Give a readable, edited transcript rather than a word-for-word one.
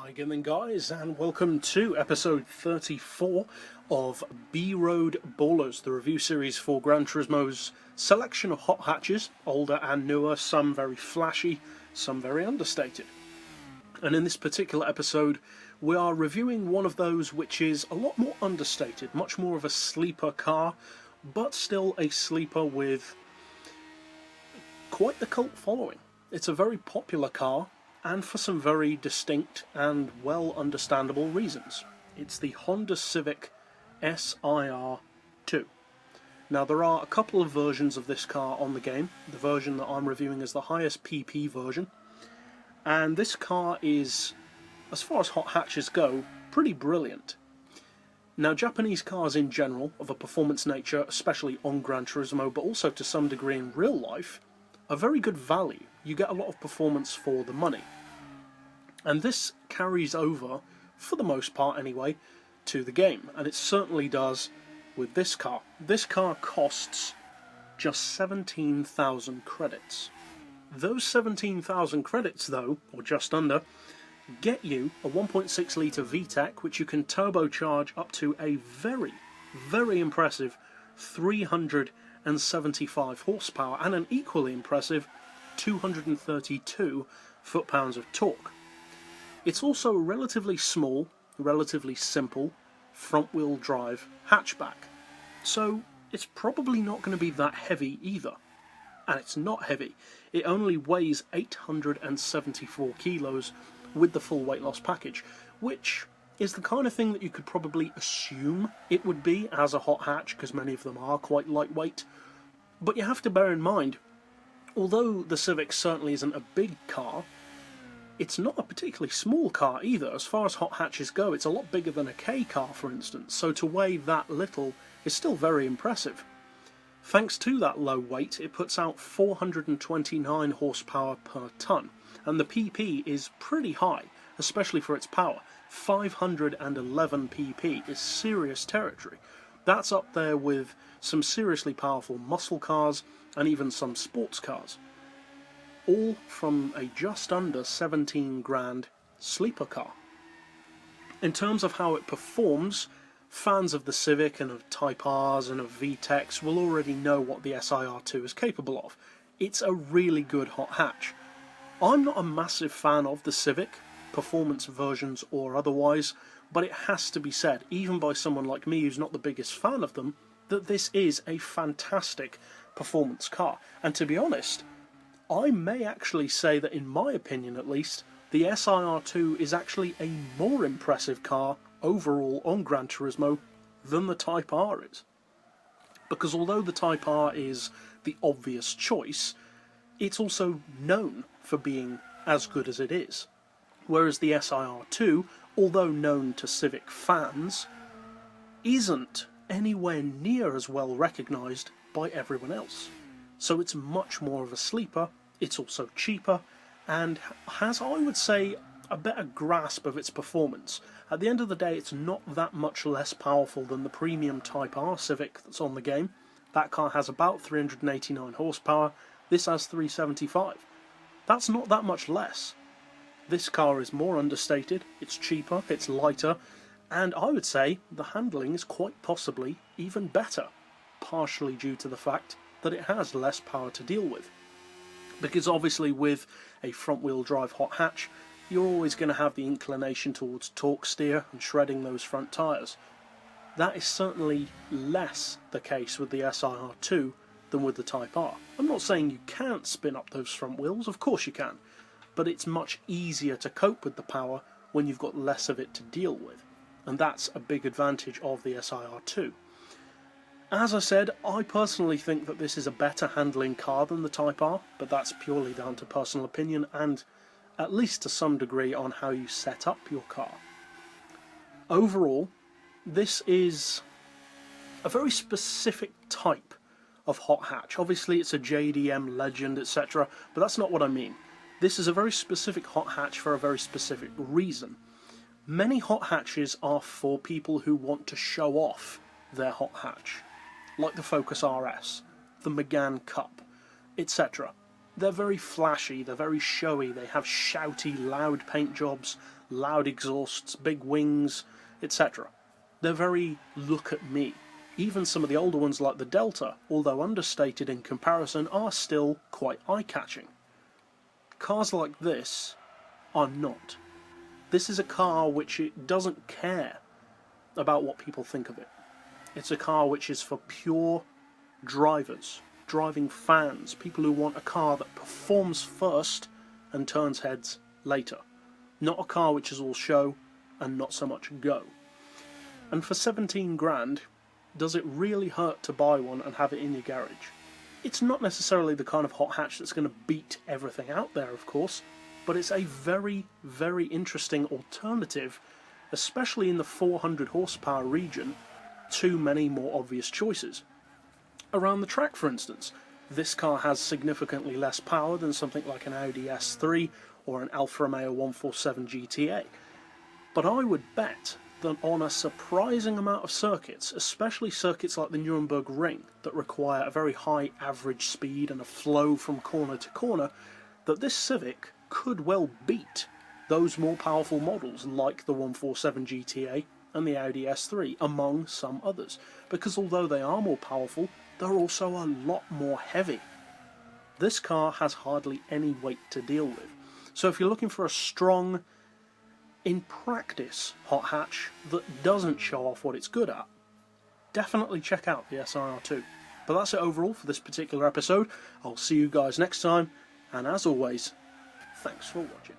Hi again then guys, and welcome to episode 34 of B-Road Ballers, the review series for Gran Turismo's selection of hot hatches, older and newer, some very flashy, some very understated. And in this particular episode we are reviewing one of those which is a lot more understated, much more of a sleeper car, but still a sleeper with quite the cult following. It's a very popular car, and for some very distinct and well understandable reasons. It's the Honda Civic SiR-II. Now there are a couple of versions of this car on the game. The version that I'm reviewing is the highest PP version, and this car is, as far as hot hatches go, pretty brilliant. Now Japanese cars in general, of a performance nature, especially on Gran Turismo, but also to some degree in real life, are very good value. You get a lot of performance for the money. And this carries over, for the most part anyway, to the game. And it certainly does with this car. This car costs just 17,000 credits. Those 17,000 credits though, or just under, get you a 1.6 litre VTEC, which you can turbocharge up to a very, very impressive 375 horsepower and an equally impressive 232 foot-pounds of torque. It's also a relatively small, relatively simple front-wheel drive hatchback, so it's probably not going to be that heavy either. And it's not heavy. It only weighs 874 kilos with the full weight loss package, which is the kind of thing that you could probably assume it would be as a hot hatch, because many of them are quite lightweight. But you have to bear in mind, although the Civic certainly isn't a big car, it's not a particularly small car either. As far as hot hatches go, it's a lot bigger than a K car, for instance, so to weigh that little is still very impressive. Thanks to that low weight, it puts out 429 horsepower per tonne, and the PP is pretty high, especially for its power. 511 PP is serious territory. That's up there with some seriously powerful muscle cars and even some sports cars. All from a just under 17 grand sleeper car. In terms of how it performs, fans of the Civic and of Type Rs and of VTECs will already know what the SiR-II is capable of. It's a really good hot hatch. I'm not a massive fan of the Civic, performance versions or otherwise, but it has to be said, even by someone like me who's not the biggest fan of them, that this is a fantastic performance car. And to be honest, I may actually say that, in my opinion at least, the SiR-II is actually a more impressive car overall on Gran Turismo than the Type R is. Because although the Type R is the obvious choice, it's also known for being as good as it is. Whereas the SiR-II, although known to Civic fans, isn't anywhere near as well recognised by everyone else. So it's much more of a sleeper, it's also cheaper, and has, I would say, a better grasp of its performance. At the end of the day, it's not that much less powerful than the premium Type R Civic that's on the game. That car has about 389 horsepower, this has 375. That's not that much less. This car is more understated, it's cheaper, it's lighter, and I would say the handling is quite possibly even better, partially due to the fact that it has less power to deal with. Because obviously with a front-wheel drive hot hatch, you're always going to have the inclination towards torque steer and shredding those front tyres. That is certainly less the case with the SiR-II than with the Type R. I'm not saying you can't spin up those front wheels, of course you can, but it's much easier to cope with the power when you've got less of it to deal with, and that's a big advantage of the SiR-II. As I said, I personally think that this is a better handling car than the Type R, but that's purely down to personal opinion and, at least to some degree, on how you set up your car. Overall, this is a very specific type of hot hatch. Obviously it's a JDM Legend, etc., but that's not what I mean. This is a very specific hot hatch for a very specific reason. Many hot hatches are for people who want to show off their hot hatch, like the Focus RS, the Megane Cup, etc. They're very flashy, they're very showy, they have shouty, loud paint jobs, loud exhausts, big wings, etc. They're very look at me. Even some of the older ones like the Delta, although understated in comparison, are still quite eye-catching. Cars like this are not. This is a car which it doesn't care about what people think of it. It's a car which is for pure drivers, driving fans, people who want a car that performs first and turns heads later. Not a car which is all show and not so much go. And for 17 grand, does it really hurt to buy one and have it in your garage? It's not necessarily the kind of hot hatch that's going to beat everything out there, of course, but it's a very, very interesting alternative, especially in the 400 horsepower region, to many more obvious choices. Around the track, for instance, this car has significantly less power than something like an Audi S3 or an Alfa Romeo 147 GTA, but I would bet that on a surprising amount of circuits, especially circuits like the Nuremberg Ring, that require a very high average speed and a flow from corner to corner, that this Civic could well beat those more powerful models like the 147 GTA and the Audi S3, among some others, because although they are more powerful, they're also a lot more heavy. This car has hardly any weight to deal with. So if you're looking for a strong, in practice, hot hatch that doesn't show off what it's good at, definitely check out the SiR-II. But that's it overall for this particular episode. I'll see you guys next time, and as always, thanks for watching.